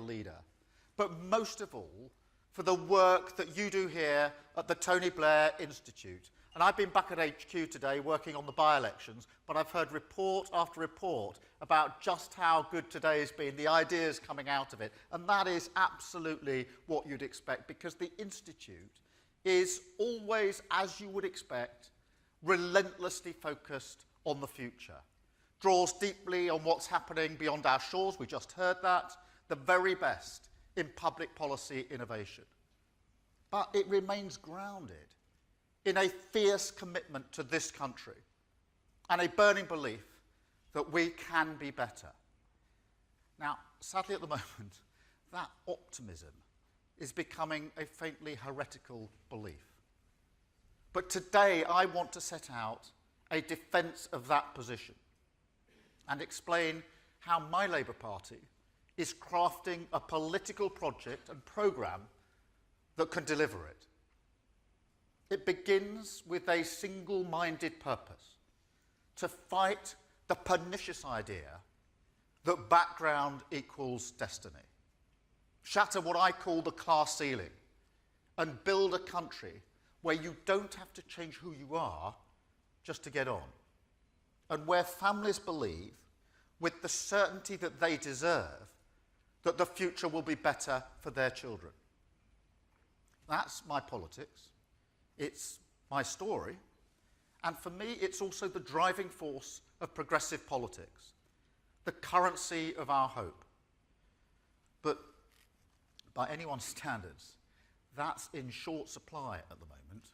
leader, but most of all, for the work that you do here at the Tony Blair Institute. And I've been back at HQ today working on the by-elections, but I've heard report after report about just how good today has been, the ideas coming out of it. And that is absolutely what you'd expect, because the Institute is always, as you would expect, relentlessly focused on the future. Draws deeply on what's happening beyond our shores, we just heard that, the very best in public policy innovation. But it remains grounded in a fierce commitment to this country and a burning belief that we can be better. Now, sadly at the moment, that optimism is becoming a faintly heretical belief. But today I want to set out a defence of that position and explain how my Labour Party is crafting a political project and programme that can deliver it. It begins with a single-minded purpose: to fight the pernicious idea that background equals destiny, shatter what I call the class ceiling, and build a country where you don't have to change who you are just to get on, and where families believe, with the certainty that they deserve, that the future will be better for their children. That's my politics. It's my story. And for me, it's also the driving force of progressive politics, the currency of our hope. But by anyone's standards, that's in short supply at the moment.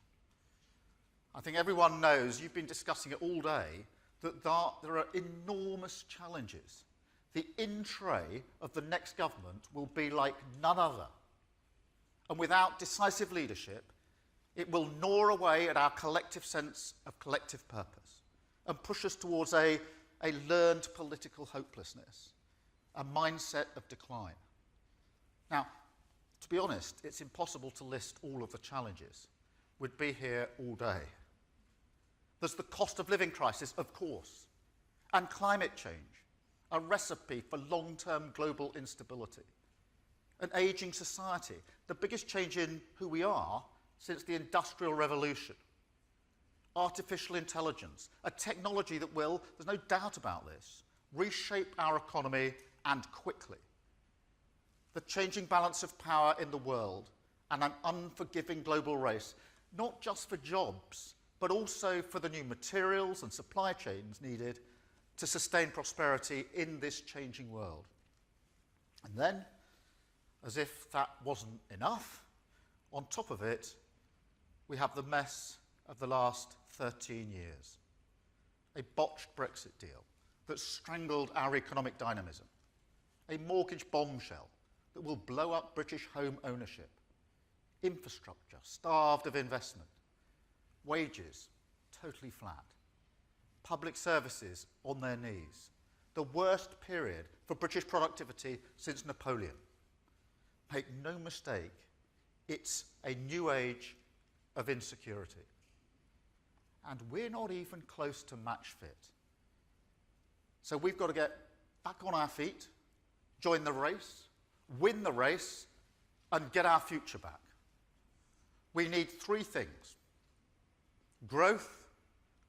I think everyone knows, you've been discussing it all day, that there are enormous challenges. The in-tray of the next government will be like none other. And without decisive leadership, it will gnaw away at our collective sense of collective purpose and push us towards a learned political hopelessness, a mindset of decline. Now, to be honest, it's impossible to list all of the challenges. We'd be here all day. There's the cost of living crisis, of course, and climate change, a recipe for long-term global instability. An ageing society, the biggest change in who we are since the Industrial Revolution. Artificial intelligence, a technology that will, there's no doubt about this, reshape our economy and quickly. The changing balance of power in the world and an unforgiving global race, not just for jobs, but also for the new materials and supply chains needed to sustain prosperity in this changing world. And then, as if that wasn't enough, on top of it, we have the mess of the last 13 years. A botched Brexit deal that strangled our economic dynamism. A mortgage bombshell that will blow up British home ownership. Infrastructure starved of investment. Wages totally flat. Public services on their knees. The worst period for British productivity since Napoleon. Make no mistake, it's a new age of insecurity. And we're not even close to match fit. So we've got to get back on our feet, join the race, win the race, and get our future back. We need three things: growth,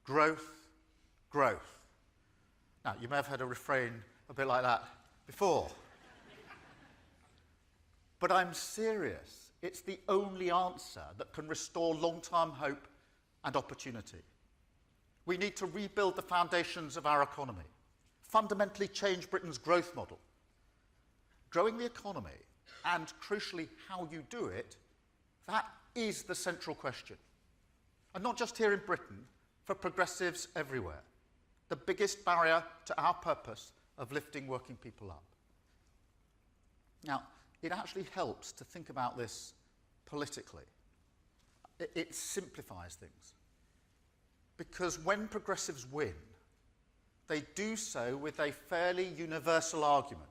growth, growth. Now, you may have heard a refrain a bit like that before. But I'm serious. It's the only answer that can restore long-term hope and opportunity. We need to rebuild the foundations of our economy, fundamentally change Britain's growth model. Growing the economy, and crucially how you do it, that is the central question. And not just here in Britain, for progressives everywhere. The biggest barrier to our purpose of lifting working people up. Now, it actually helps to think about this politically. It simplifies things. Because when progressives win, they do so with a fairly universal argument.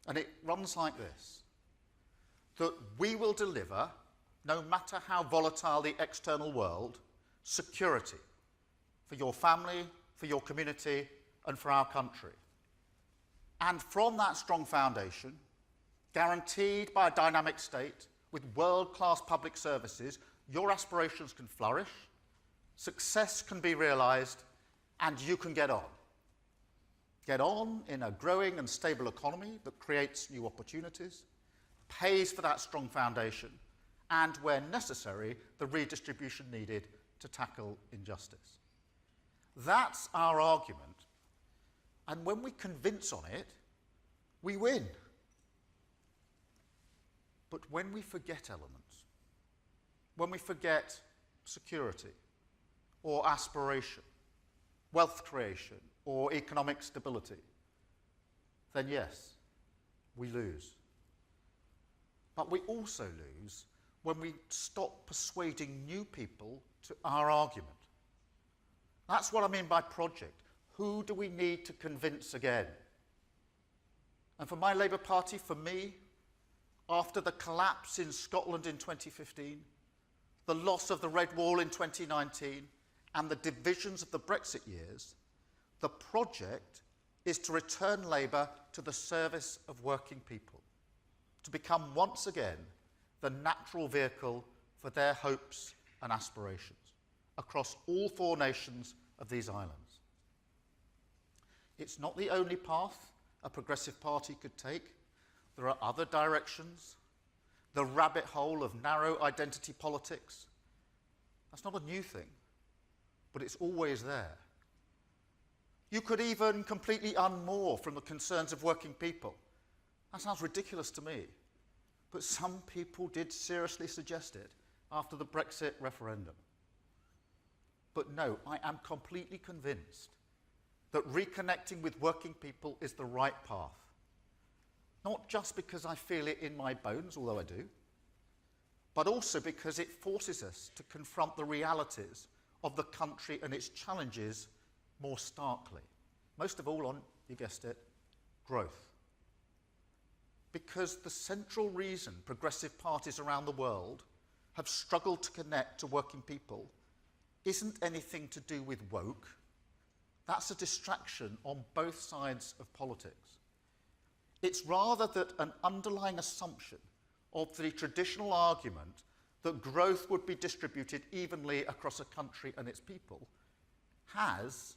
And it runs like this: that we will deliver, no matter how volatile the external world, security for your family, for your community, and for our country. And from that strong foundation, Guaranteed by a dynamic state with world-class public services, your aspirations can flourish, success can be realised, and you can get on. Get on in a growing and stable economy that creates new opportunities, pays for that strong foundation, and, where necessary, the redistribution needed to tackle injustice. That's our argument, and when we convince on it, we win. But when we forget elements, when we forget security or aspiration, wealth creation or economic stability, then yes, we lose. But we also lose when we stop persuading new people to our argument. That's what I mean by project. Who do we need to convince again? And for my Labour Party, for me, after the collapse in Scotland in 2015, the loss of the Red Wall in 2019, and the divisions of the Brexit years, the project is to return Labour to the service of working people, to become once again the natural vehicle for their hopes and aspirations across all 4 nations of these islands. It's not the only path a progressive party could take. There are other directions. The rabbit hole of narrow identity politics. That's not a new thing, but it's always there. You could even completely unmoor from the concerns of working people. That sounds ridiculous to me, but some people did seriously suggest it after the Brexit referendum. But no, I am completely convinced that reconnecting with working people is the right path. Not just because I feel it in my bones, although I do, but also because it forces us to confront the realities of the country and its challenges more starkly. Most of all on, you guessed it, growth. Because the central reason progressive parties around the world have struggled to connect to working people isn't anything to do with woke. That's a distraction on both sides of politics. It's rather that an underlying assumption of the traditional argument that growth would be distributed evenly across a country and its people has,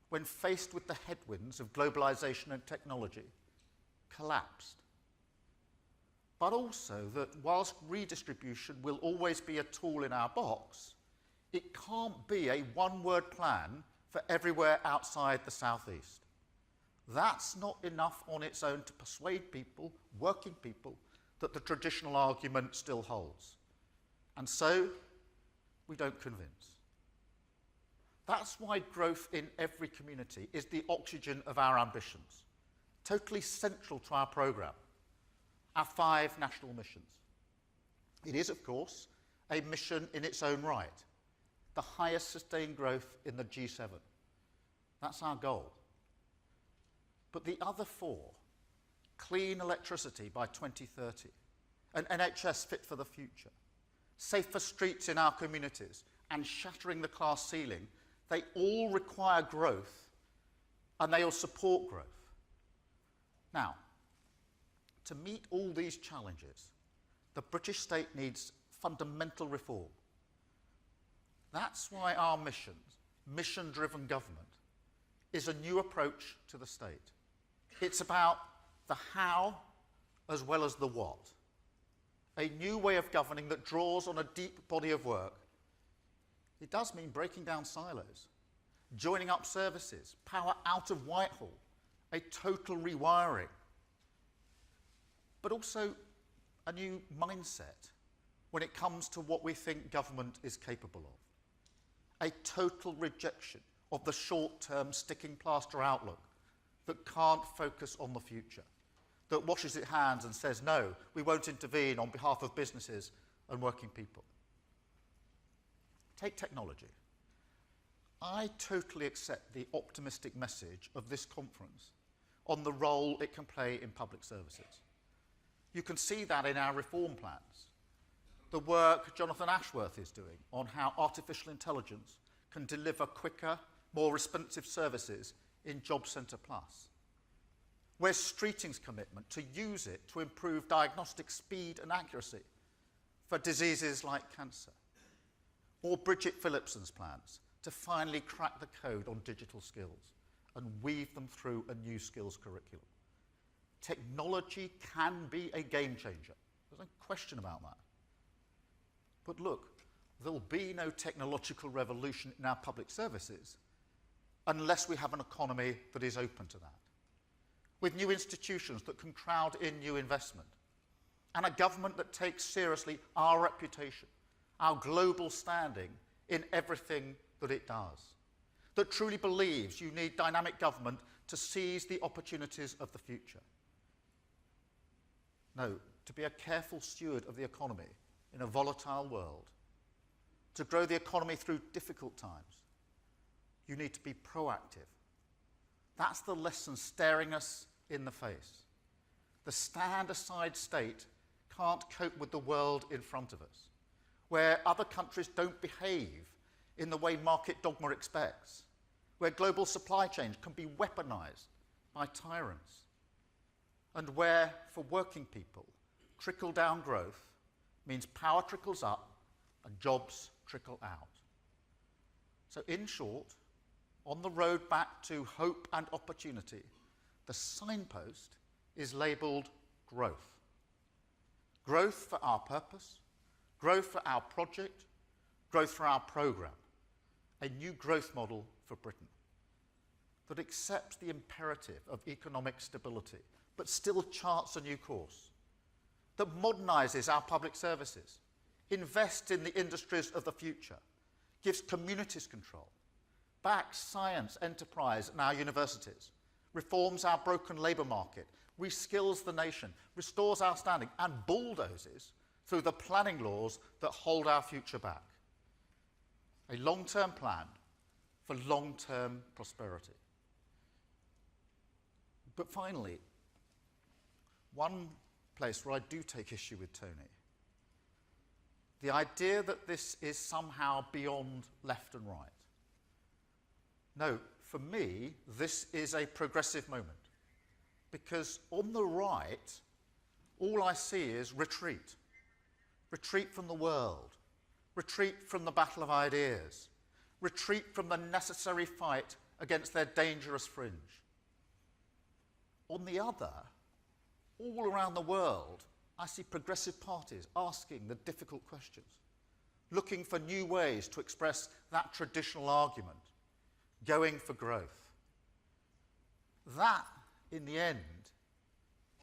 when faced with the headwinds of globalization and technology, collapsed. But also that whilst redistribution will always be a tool in our box, it can't be a one-word plan for everywhere outside the southeast. That's not enough on its own to persuade people, working people, that the traditional argument still holds. And so, we don't convince. That's why growth in every community is the oxygen of our ambitions, totally central to our programme, our 5 national missions. It is, of course, a mission in its own right, the highest sustained growth in the G7. That's our goal. But the other 4, clean electricity by 2030, an NHS fit for the future, safer streets in our communities, and shattering the class ceiling, they all require growth, and they all support growth. Now, to meet all these challenges, the British state needs fundamental reform. That's why our mission, mission-driven government, is a new approach to the state. It's about the how as well as the what. A new way of governing that draws on a deep body of work. It does mean breaking down silos, joining up services, power out of Whitehall, a total rewiring, but also a new mindset when it comes to what we think government is capable of. A total rejection of the short-term sticking plaster outlook that can't focus on the future, that washes its hands and says, no, we won't intervene on behalf of businesses and working people. Take technology. I totally accept the optimistic message of this conference on the role it can play in public services. You can see that in our reform plans. The work Jonathan Ashworth is doing on how artificial intelligence can deliver quicker, more responsive services in Job Centre Plus. Where's Streeting's commitment to use it to improve diagnostic speed and accuracy for diseases like cancer? Or Bridget Phillipson's plans to finally crack the code on digital skills and weave them through a new skills curriculum? Technology can be a game changer. There's no question about that. But look, there'll be no technological revolution in our public services unless we have an economy that is open to that, with new institutions that can crowd in new investment, and a government that takes seriously our reputation, our global standing in everything that it does, that truly believes you need dynamic government to seize the opportunities of the future. No, to be a careful steward of the economy in a volatile world, to grow the economy through difficult times, you need to be proactive. That's the lesson staring us in the face. The stand-aside state can't cope with the world in front of us, where other countries don't behave in the way market dogma expects, where global supply chains can be weaponized by tyrants, and where, for working people, trickle-down growth means power trickles up and jobs trickle out. So in short, on the road back to hope and opportunity, the signpost is labelled growth. Growth for our purpose, growth for our project, growth for our programme. A new growth model for Britain that accepts the imperative of economic stability, but still charts a new course, that modernises our public services, invests in the industries of the future, gives communities control, backs science, enterprise and our universities, reforms our broken labour market, reskills the nation, restores our standing, and bulldozes through the planning laws that hold our future back. A long-term plan for long-term prosperity. But finally, one place where I do take issue with Tony, the idea that this is somehow beyond left and right. No, for me, this is a progressive moment, because on the right, all I see is retreat. Retreat from the world, retreat from the battle of ideas, retreat from the necessary fight against their dangerous fringe. On the other, all around the world, I see progressive parties asking the difficult questions, looking for new ways to express that traditional argument, going for growth. That, in the end,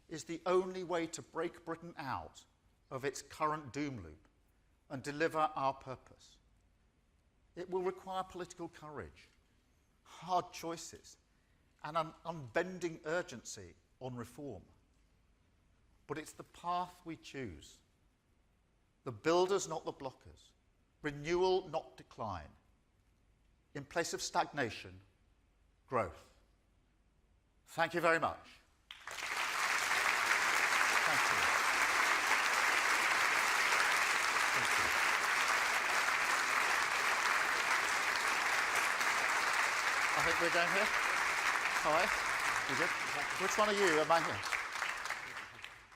is the only way to break Britain out of its current doom loop and deliver our purpose. It will require political courage, hard choices, and an unbending urgency on reform. But it's the path we choose. The builders, not the blockers. Renewal, not decline. In place of stagnation, growth. Thank you very much. Thank you. Thank you. I think we're going here. Hi. You good? Which one are you? Am I here?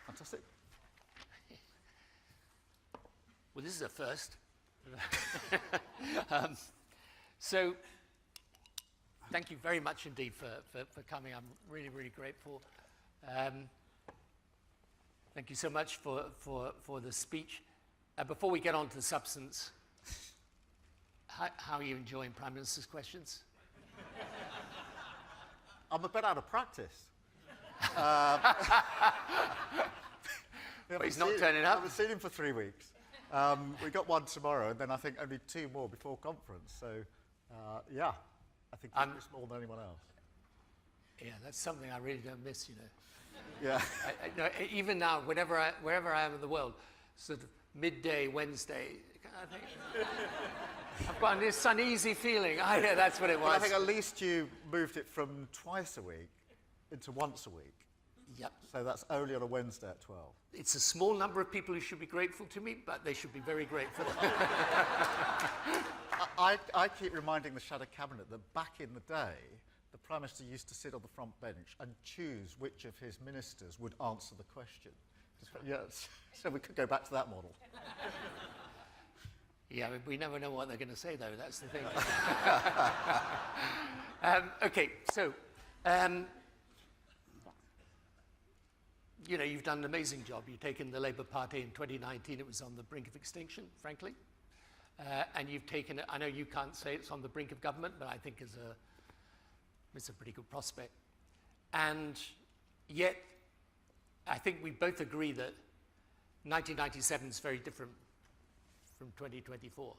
Fantastic. Well, this is a first. So, thank you very much indeed for coming. I'm really, really grateful. Thank you so much for the speech. Before we get on to the substance, how are you enjoying Prime Minister's questions? I'm a bit out of practice. But he's not turning up. I haven't seen him for 3 weeks. We got one tomorrow, and then I think only 2 more before conference. So, yeah, I think he's more than anyone else. Yeah, that's something I really don't miss, you know. Yeah. No, even now, wherever I am in the world, sort of midday Wednesday, I think I've got this uneasy feeling. Yeah, that's what it was. Well, I think at least you moved it from twice a week into once a week. Yep. So that's only on a Wednesday at 12. It's a small number of people who should be grateful to me, but they should be very grateful. I keep reminding the Shadow Cabinet that back in the day, the Prime Minister used to sit on the front bench and choose which of his ministers would answer the question. Yes, so we could go back to that model. Yeah, we never know what they're going to say, though. That's the thing. Okay, so, you know, you've done an amazing job. You've taken the Labour Party in 2019. It was on the brink of extinction, frankly. And you've taken it, I know you can't say it's on the brink of government, but I think it's a pretty good prospect. And yet, I think we both agree that 1997 is very different from 2024.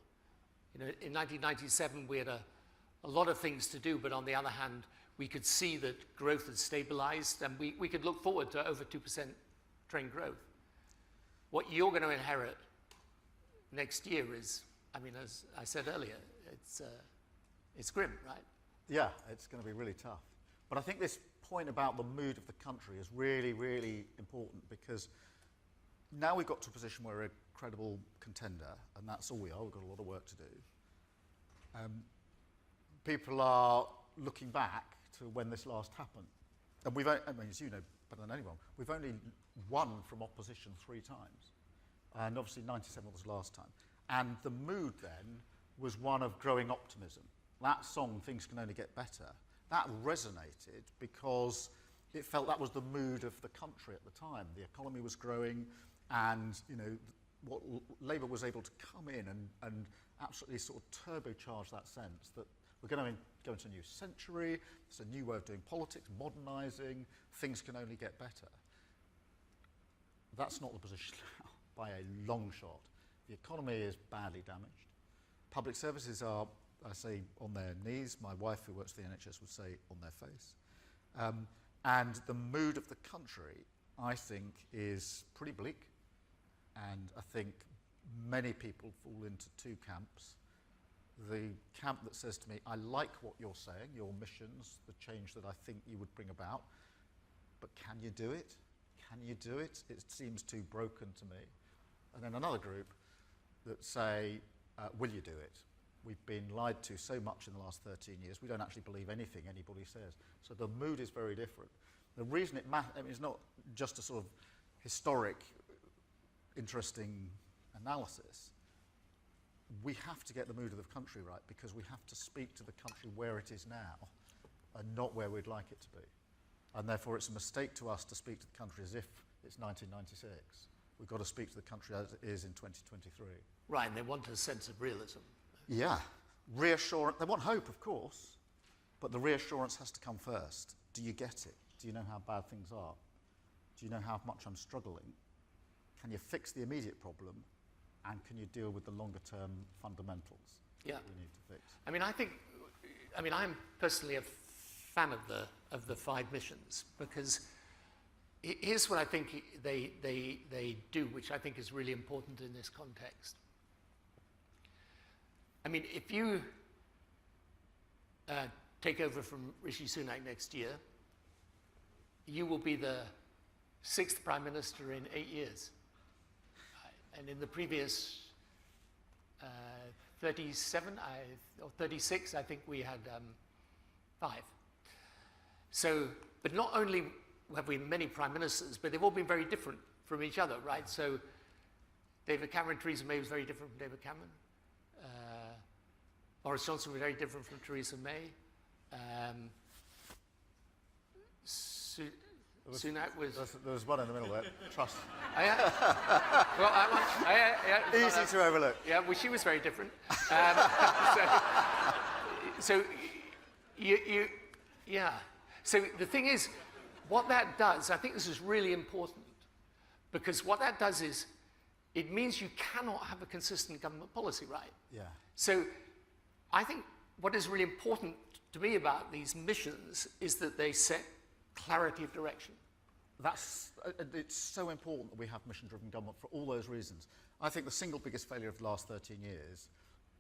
You know, in 1997, we had a lot of things to do, but on the other hand, we could see that growth had stabilized, and we could look forward to over 2% trend growth. What you're going to inherit next year is, I mean, as I said earlier, it's grim, right? Yeah, it's going to be really tough. But I think this point about the mood of the country is really, really important, because now we've got to a position where we're a credible contender, and that's all we are. We've got a lot of work to do. People are looking back to when this last happened. And I mean, as you know better than anyone, we've only won from opposition 3 times. And obviously 97 was the last time. And the mood then was one of growing optimism. That song, Things Can Only Get Better, that resonated because it felt that was the mood of the country at the time. The economy was growing, and you know, what Labour was able to come in and absolutely sort of turbocharge that sense that we're going to go into a new century, it's a new way of doing politics, modernising, things can only get better. That's not the position now, by a long shot. The economy is badly damaged. Public services are, I say, on their knees. My wife, who works for the NHS, would say on their face. And the mood of the country, I think, is pretty bleak. And I think many people fall into 2 camps. The camp that says to me, I like what you're saying, your missions, the change that I think you would bring about, but can you do it? Can you do it? It seems too broken to me. And then another group that say, will you do it? We've been lied to so much in the last 13 years, we don't actually believe anything anybody says. So the mood is very different. The reason it matters, I mean, it's not just a sort of historic, interesting analysis. We have to get the mood of the country right, because we have to speak to the country where it is now and not where we'd like it to be. And therefore it's a mistake to us to speak to the country as if it's 1996. We've got to speak to the country as it is in 2023. Right, and they want a sense of realism. Yeah, reassurance. They want hope, of course, but the reassurance has to come first. Do you get it? Do you know how bad things are? Do you know how much I'm struggling? Can you fix the immediate problem? And can you deal with the longer-term fundamentals that we need to fix? I mean, I'm personally a fan of the 5 missions, because here's what I think they do, which I think is really important in this context. I mean, if you take over from Rishi Sunak next year, you will be the 6th Prime Minister in 8 years. And in the previous 37 or 36, I think we had 5. So, but not only have we many prime ministers, but they've all been very different from each other, right? So David Cameron, Theresa May was very different from David Cameron. Boris Johnson was very different from Theresa May. Sunak was... There was one in the middle there, Truss. Oh, yeah? Well, Easy to overlook. Yeah, well, she was very different. So So the thing is, what that does, I think this is really important, because what that does is, it means you cannot have a consistent government policy, right? Yeah. So I think what is really important to me about these missions is that they set clarity of direction. It's so important that we have mission-driven government for all those reasons. I think the single biggest failure of the last 13 years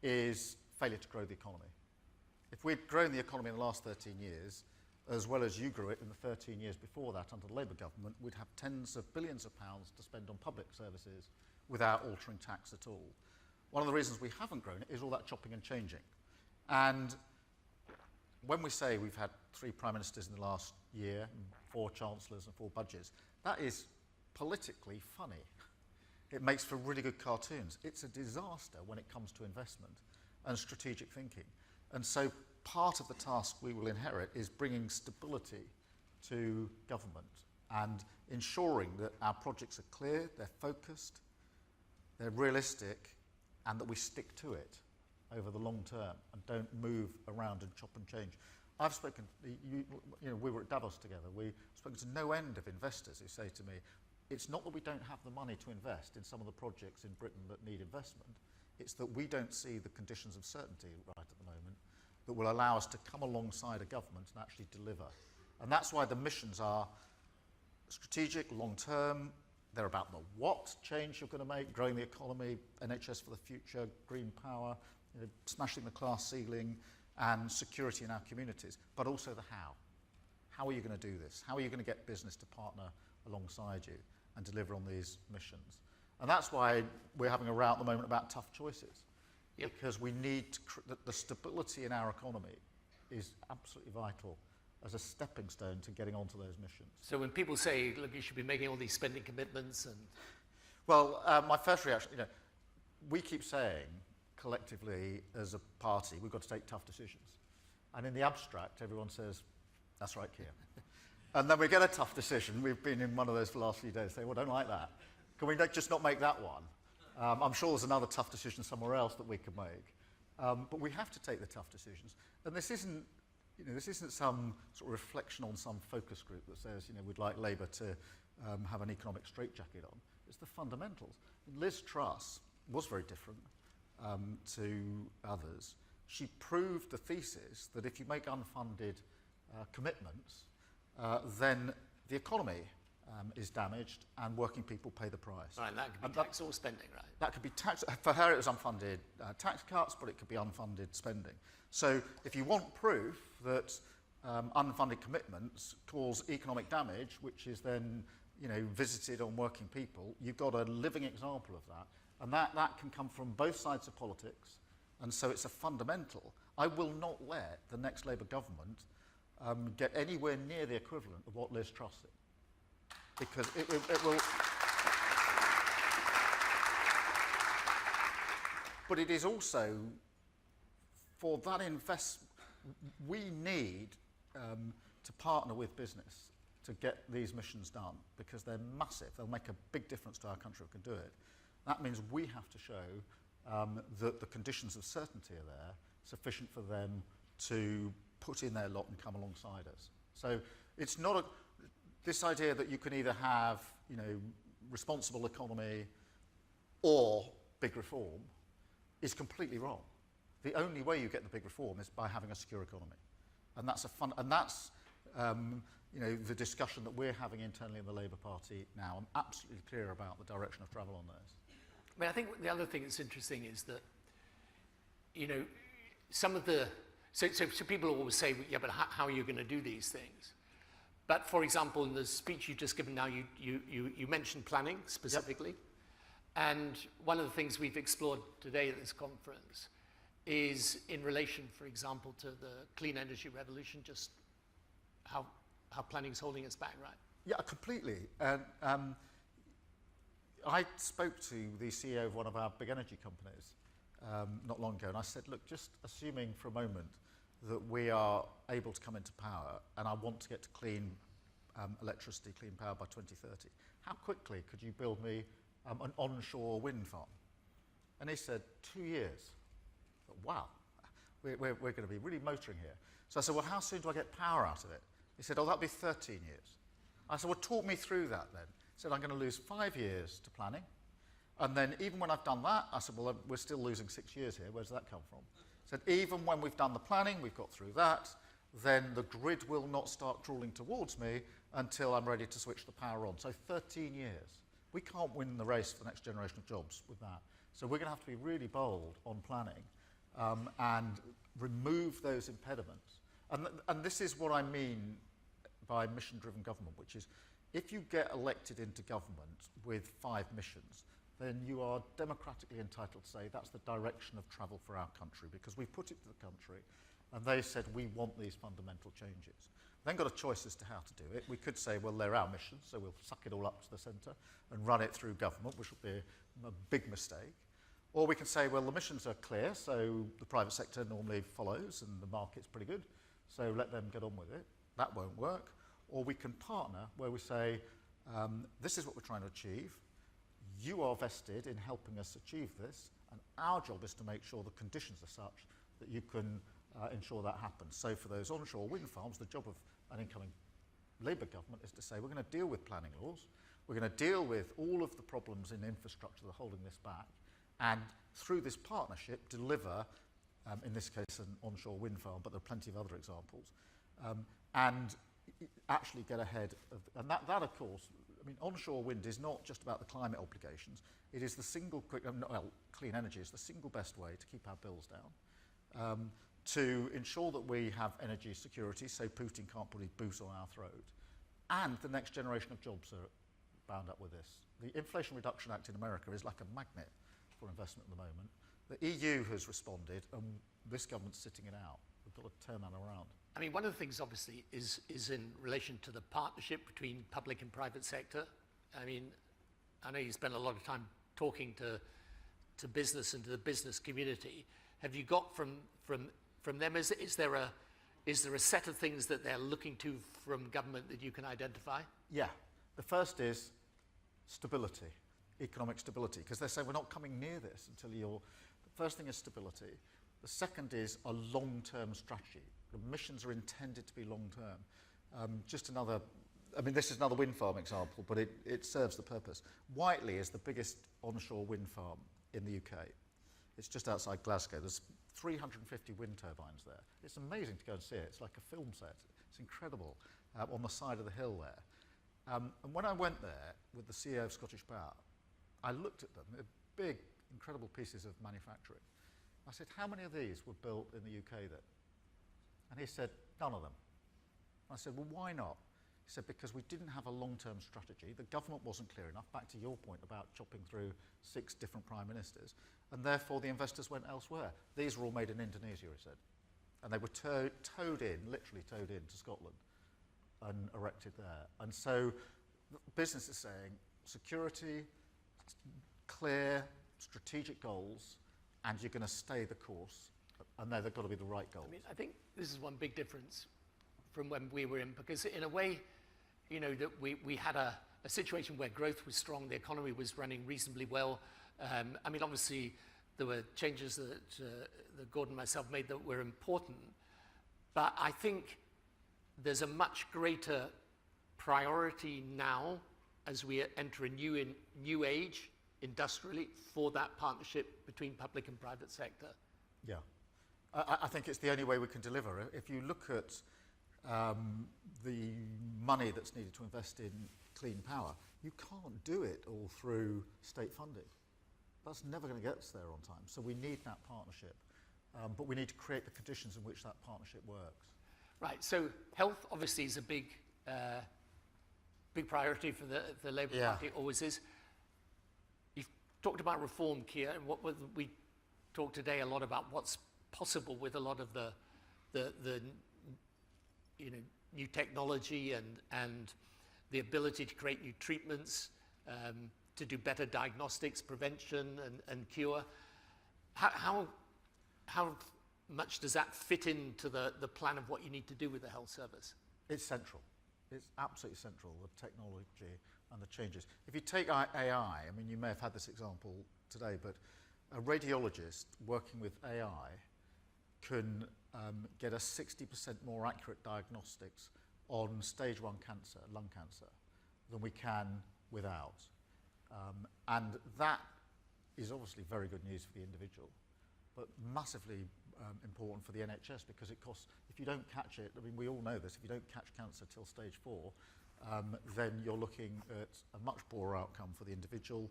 is failure to grow the economy. If we'd grown the economy in the last 13 years, as well as you grew it in the 13 years before that under the Labour government, we'd have tens of billions of pounds to spend on public services without altering tax at all. One of the reasons we haven't grown it is all that chopping and changing. And when we say we've had 3 prime ministers in the last year, and 4 chancellors and 4 budgets, that is politically funny. It makes for really good cartoons. It's a disaster when it comes to investment and strategic thinking. And so part of the task we will inherit is bringing stability to government and ensuring that our projects are clear, they're focused, they're realistic, and that we stick to it over the long term and don't move around and chop and change. I've spoken, we were at Davos together, we've spoken to no end of investors who say to me, it's not that we don't have the money to invest in some of the projects in Britain that need investment, it's that we don't see the conditions of certainty right at the moment that will allow us to come alongside a government and actually deliver. And that's why the missions are strategic, long-term. They're about the what change you're going to make, growing the economy, NHS for the future, green power, smashing the class ceiling, and security in our communities, but also the how. How are you going to do this? How are you going to get business to partner alongside you and deliver on these missions? And that's why we're having a row at the moment about tough choices. Yep. Because we need the stability in our economy is absolutely vital as a stepping stone to getting onto those missions. So when people say, look, you should be making all these spending commitments and... Well, my first reaction, we keep saying collectively as a party, we've got to take tough decisions. And in the abstract, everyone says, that's right, Keir. And then we get a tough decision. We've been in one of those for the last few days, saying, well, don't like that. Can we just not make that one? I'm sure there's another tough decision somewhere else that we could make. But we have to take the tough decisions. And this isn't some sort of reflection on some focus group that says, we'd like Labour to have an economic straitjacket on. It's the fundamentals. Liz Truss was very different to others. She proved the thesis that if you make unfunded commitments, then the economy is damaged and working people pay the price. Right, and that could be tax or spending, right? That could be tax. For her, it was unfunded tax cuts, but it could be unfunded spending. So if you want proof that unfunded commitments cause economic damage, which is then visited on working people, you've got a living example of that. And that can come from both sides of politics. And so it's a fundamental. I will not let the next Labour government get anywhere near the equivalent of what Liz Truss did. Because it will... But it is also, for that investment, we need to partner with business to get these missions done because they're massive. They'll make a big difference to our country if we can do it. That means we have to show that the conditions of certainty are there, sufficient for them to put in their lot and come alongside us. So it's not this idea that you can either have, responsible economy or big reform is completely wrong. The only way you get the big reform is by having a secure economy. And that's the discussion that we're having internally in the Labour Party now. I'm absolutely clear about the direction of travel on those. I mean, I think the other thing that's interesting is that, some of the... So people always say, yeah, but how are you going to do these things? But, for example, in the speech you've just given now, you mentioned planning specifically. Yep. And one of the things we've explored today at this conference is in relation, for example, to the clean energy revolution, just how planning's holding us back, right? Yeah, completely. I spoke to the CEO of one of our big energy companies not long ago, and I said, look, just assuming for a moment that we are able to come into power and I want to get to clean electricity, clean power by 2030, how quickly could you build me an onshore wind farm? And he said, 2 years. Wow, we're going to be really motoring here. So I said, well, how soon do I get power out of it? He said, oh, that'll be 13 years. I said, well, talk me through that then. He said, I'm going to lose 5 years to planning. And then even when I've done that, I said, well, we're still losing 6 years here. Where does that come from? He said, even when we've done the planning, we've got through that, then the grid will not start crawling towards me until I'm ready to switch the power on. So 13 years. We can't win the race for the next generation of jobs with that. So we're going to have to be really bold on planning and remove those impediments. And this is what I mean by mission-driven government, which is if you get elected into government with 5 missions, then you are democratically entitled to say that's the direction of travel for our country because we've put it to the country And they said, we want these fundamental changes. Then got a choice as to how to do it. We could say, well, they're our mission, so we'll suck it all up to the centre and run it through government, which would be a big mistake. Or we can say, well, the missions are clear, so the private sector normally follows and the market's pretty good, so let them get on with it. That won't work. Or we can partner where we say, this is what we're trying to achieve. You are vested in helping us achieve this, and our job is to make sure the conditions are such that you can ensure that happens. So for those onshore wind farms, the job of an incoming Labour government is to say, we're going to deal with planning laws, we're going to deal with all of the problems in infrastructure that are holding this back, and through this partnership deliver, in this case an onshore wind farm, but there are plenty of other examples, and actually get ahead of, and that of course, I mean, onshore wind is not just about the climate obligations, it is the single, clean energy is the single best way to keep our bills down, to ensure that we have energy security, so Putin can't put his boot on our throat, and the next generation of jobs are bound up with this. The Inflation Reduction Act in America is like a magnet for investment at the moment. The EU has responded, and this government's sitting it out. We've got to turn that around. I mean, one of the things, obviously, is in relation to the partnership between public and private sector. I mean, I know you spend a lot of time talking to business and to the business community. Have you got from them, is there a set of things that they're looking to from government that you can identify? Yeah. The first is stability, economic stability, because they say we're not coming near this until you're... The first thing is stability. The second is a long-term strategy. The missions are intended to be long-term. Just another, I mean, this is another wind farm example, but it serves the purpose. Whiteley is the biggest onshore wind farm in the UK. It's just outside Glasgow. There's 350 wind turbines there. It's amazing to go and see it. It's like a film set. It's incredible, on the side of the hill there. And when I went there with the CEO of Scottish Power, I looked at them. They're big, incredible pieces of manufacturing. I said, how many of these were built in the UK then? And he said, none of them. I said, well, why not? He said, because we didn't have a long-term strategy. The government wasn't clear enough, back to your point about chopping through 6 different prime ministers, and therefore the investors went elsewhere. These were all made in Indonesia, he said. And they were towed in, literally towed in to Scotland and erected there. And so business is saying security, clear, strategic goals, and you're going to stay the course. And they've got to be the right goals. I mean, I think this is one big difference from when we were in, because in a way, you know, that we had a situation where growth was strong, the economy was running reasonably well. I mean, obviously, there were changes that Gordon and myself made that were important, but I think there's a much greater priority now as we enter a new age industrially for that partnership between public and private sector. Yeah. I think it's the only way we can deliver. If you look at the money that's needed to invest in clean power, you can't do it all through state funding. That's never going to get us there on time. So we need that partnership, but we need to create the conditions in which that partnership works. Right, so health obviously is a big priority for the Labour Party, always is. You've talked about reform, Keir, and we talked today a lot about what's possible with a lot of the new technology and the ability to create new treatments, to do better diagnostics, prevention and cure. How much does that fit into the plan of what you need to do with the health service? It's central. It's absolutely central, the technology and the changes. If you take AI, I mean, you may have had this example today, but a radiologist working with AI can get a 60% more accurate diagnostics on stage 1 cancer, lung cancer, than we can without. And that is obviously very good news for the individual, but massively important for the NHS, because it costs, if you don't catch it, I mean, we all know this, if you don't catch cancer till stage 4, then you're looking at a much poorer outcome for the individual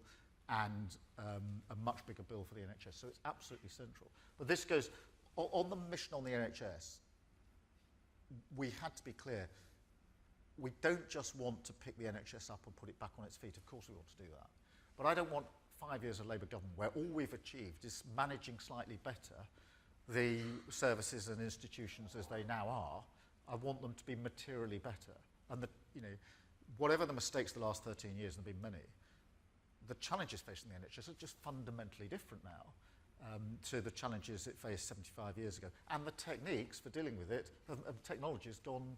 and a much bigger bill for the NHS. So it's absolutely central. But this goes, on the mission on the NHS, we had to be clear, we don't just want to pick the NHS up and put it back on its feet. Of course we want to do that. But I don't want 5 years of Labour government where all we've achieved is managing slightly better the services and institutions as they now are. I want them to be materially better. And whatever the mistakes the last 13 years, and there have been many, the challenges facing the NHS are just fundamentally different now to the challenges it faced 75 years ago. And the techniques for dealing with it, technology has gone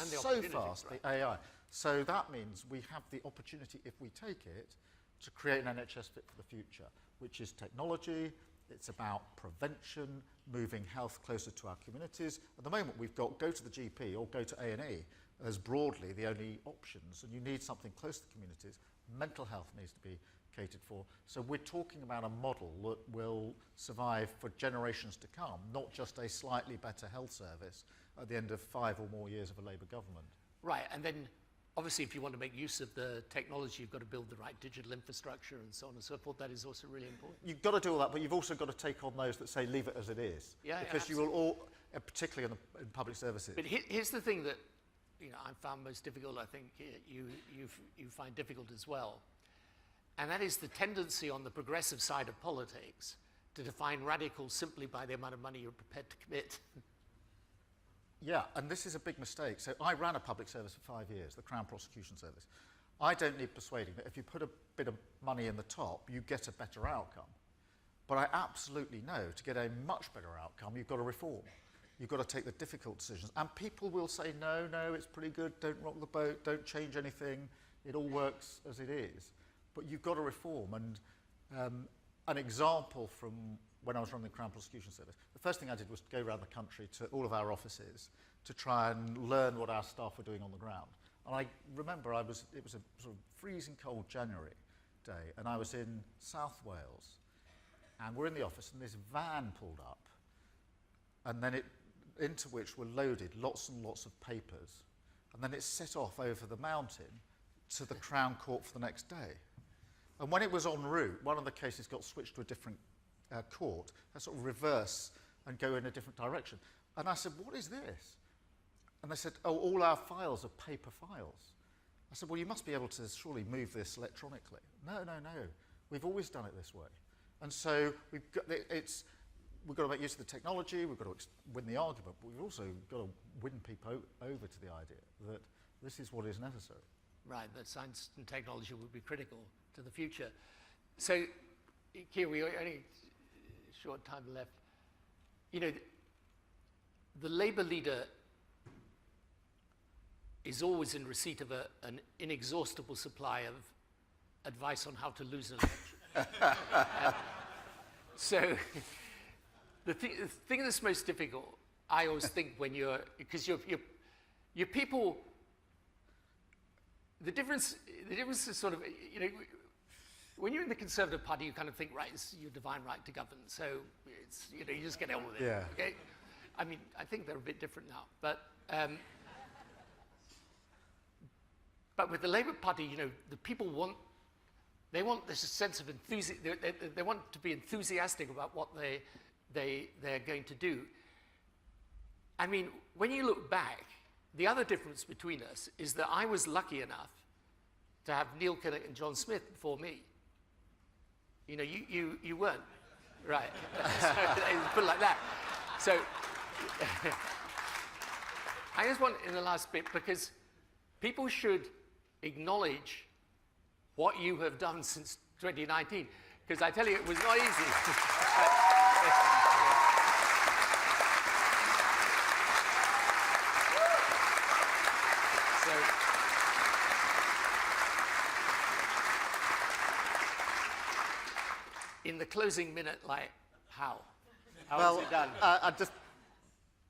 so fast, right? The AI. So that means we have the opportunity, if we take it, to create an NHS fit for the future, which is technology. It's about prevention, moving health closer to our communities. At the moment, we've got go to the GP or go to A&E as broadly the only options, and you need something close to the communities. Mental health needs to be catered for. So we're talking about a model that will survive for generations to come, not just a slightly better health service at the end of 5 or more years of a Labour government. Right, and then obviously if you want to make use of the technology, you've got to build the right digital infrastructure and so on and so forth. That is also really important. You've got to do all that, but you've also got to take on those that say leave it as it is. Because you will all, particularly in public services. But here's the thing that I found most difficult, I think you find difficult as well. And that is the tendency on the progressive side of politics to define radical simply by the amount of money you're prepared to commit. Yeah, and this is a big mistake. So I ran a public service for 5 years, the Crown Prosecution Service. I don't need persuading that if you put a bit of money in the top, you get a better outcome. But I absolutely know to get a much better outcome, you've got to reform. You've got to take the difficult decisions. And people will say, no, it's pretty good, don't rock the boat, don't change anything, it all works as it is. But you've got to reform. And an example from when I was running the Crown Prosecution Service, the first thing I did was to go around the country to all of our offices to try and learn what our staff were doing on the ground. And I remember it was a sort of freezing cold January day, and I was in South Wales, and we're in the office, and this van pulled up, and then into which were loaded lots and lots of papers, and then it set off over the mountain to the Crown Court for the next day. And when it was en route, one of the cases got switched to a different court, a sort of reverse and go in a different direction. And I said, what is this? And they said, oh, all our files are paper files. I said, well, you must be able to surely move this electronically. No. We've always done it this way. And so we've got to make use of the technology, we've got to win the argument, but we've also got to win people over to the idea that this is what is necessary. Right, that science and technology will be critical to the future. So, Keir, we only a short time left. The Labour leader is always in receipt of an inexhaustible supply of advice on how to lose an election. So, the thing that's most difficult, I always think when because your people. The difference is sort of, when you're in the Conservative Party, you kind of think, right, it's your divine right to govern. So it's, you just get on with it. Yeah. Okay. I mean, I think they're a bit different now, but with the Labour Party, the people want this sense of enthusiasm. They want to be enthusiastic about what they're going to do. I mean, when you look back, the other difference between us is that I was lucky enough to have Neil Kinnock and John Smith before me. You weren't, right? So, put it like that. So I just want in the last bit, because people should acknowledge what you have done since 2019, because I tell you, it was not easy. In the closing minute, how? How is it done? I'd just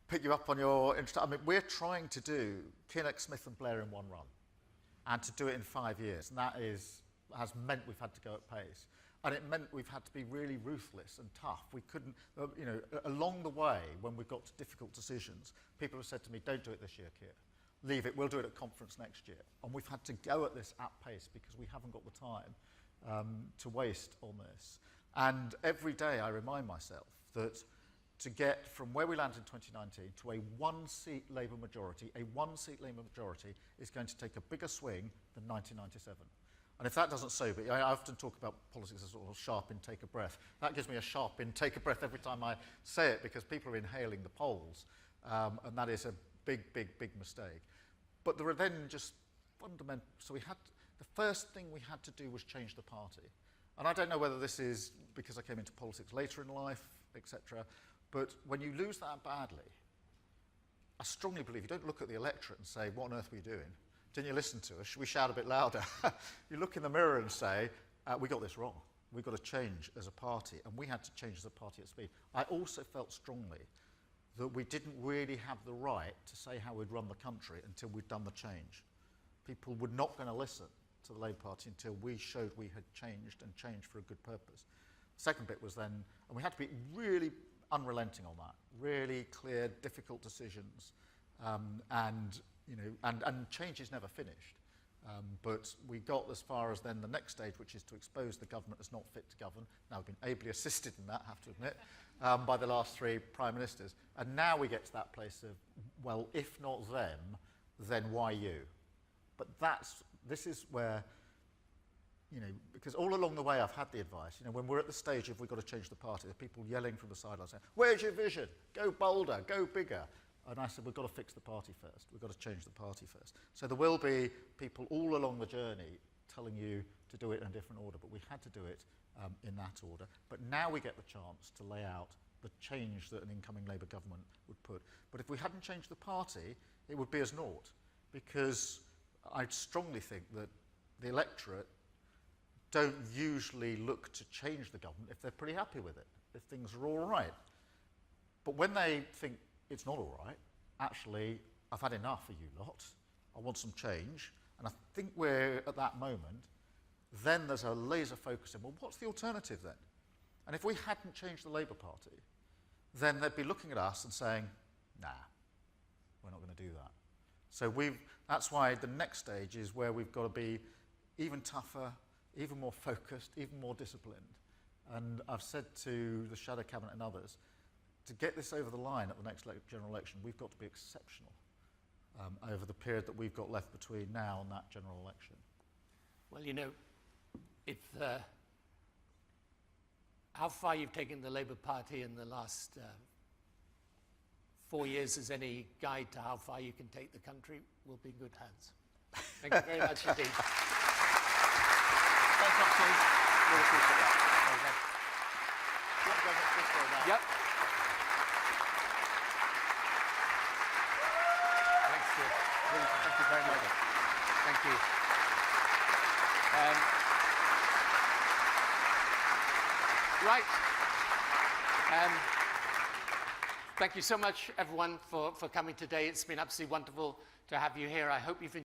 pick you up on your interest. I mean, we're trying to do Kinnock, Smith and Blair in one run, and to do it in 5 years. And that has meant we've had to go at pace. And it meant we've had to be really ruthless and tough. We couldn't, along the way, when we got to difficult decisions, people have said to me, don't do it this year, Keir. Leave it, we'll do it at conference next year. And we've had to go at this at pace because we haven't got the time to waste on this. And every day I remind myself that to get from where we landed in 2019 to a one-seat Labour majority is going to take a bigger swing than 1997. And if that doesn't sober you, I often talk about politics as sort of sharp intake of breath. That gives me a sharp intake of breath every time I say it, because people are inhaling the polls, and that is a big, big, big mistake. But there are then just fundamental, so the first thing we had to do was change the party. And I don't know whether this is because I came into politics later in life, etc., but when you lose that badly, I strongly believe you don't look at the electorate and say, what on earth were you doing? Didn't you listen to us? Should we shout a bit louder? You look in the mirror and say, we got this wrong. We've got to change as a party, and we had to change as a party at speed. I also felt strongly that we didn't really have the right to say how we'd run the country until we'd done the change. People were not going to listen to the Labour Party until we showed we had changed, and changed for a good purpose. The second bit was then, and we had to be really unrelenting on that, really clear, difficult decisions, and change is never finished. But we got as far as then the next stage, which is to expose the government as not fit to govern. Now, we've been ably assisted in that, I have to admit, by the last 3 prime ministers. And now we get to that place of, well, if not them, then why you? But this is where, because all along the way I've had the advice, when we're at the stage of we've got to change the party, there's people yelling from the sidelines saying, where's your vision? Go bolder, go bigger. And I said, we've got to fix the party first. We've got to change the party first. So there will be people all along the journey telling you to do it in a different order, but we had to do it in that order. But now we get the chance to lay out the change that an incoming Labour government would put. But if we hadn't changed the party, it would be as naught, because I strongly think that the electorate don't usually look to change the government if they're pretty happy with it, if things are all right. But when they think it's not all right, actually, I've had enough of you lot, I want some change, and I think we're at that moment, then there's a laser focus in, well, what's the alternative then? And if we hadn't changed the Labour Party, then they'd be looking at us and saying, nah, we're not going to do that. So that's why the next stage is where we've got to be even tougher, even more focused, even more disciplined. And I've said to the Shadow Cabinet and others, to get this over the line at the next general election, we've got to be exceptional over the period that we've got left between now and that general election. Well, it's how far you've taken the Labour Party in the last 4 years as any guide to how far you can take the country will be in good hands. Thank you very much indeed. Thanks, Oxley. Really appreciate that. You want to go next this way now? Yep. Thanks, Sir. Really, thank you very much. Thank you. Right. Thank you so much, everyone, for coming today. It's been absolutely wonderful to have you here. I hope you've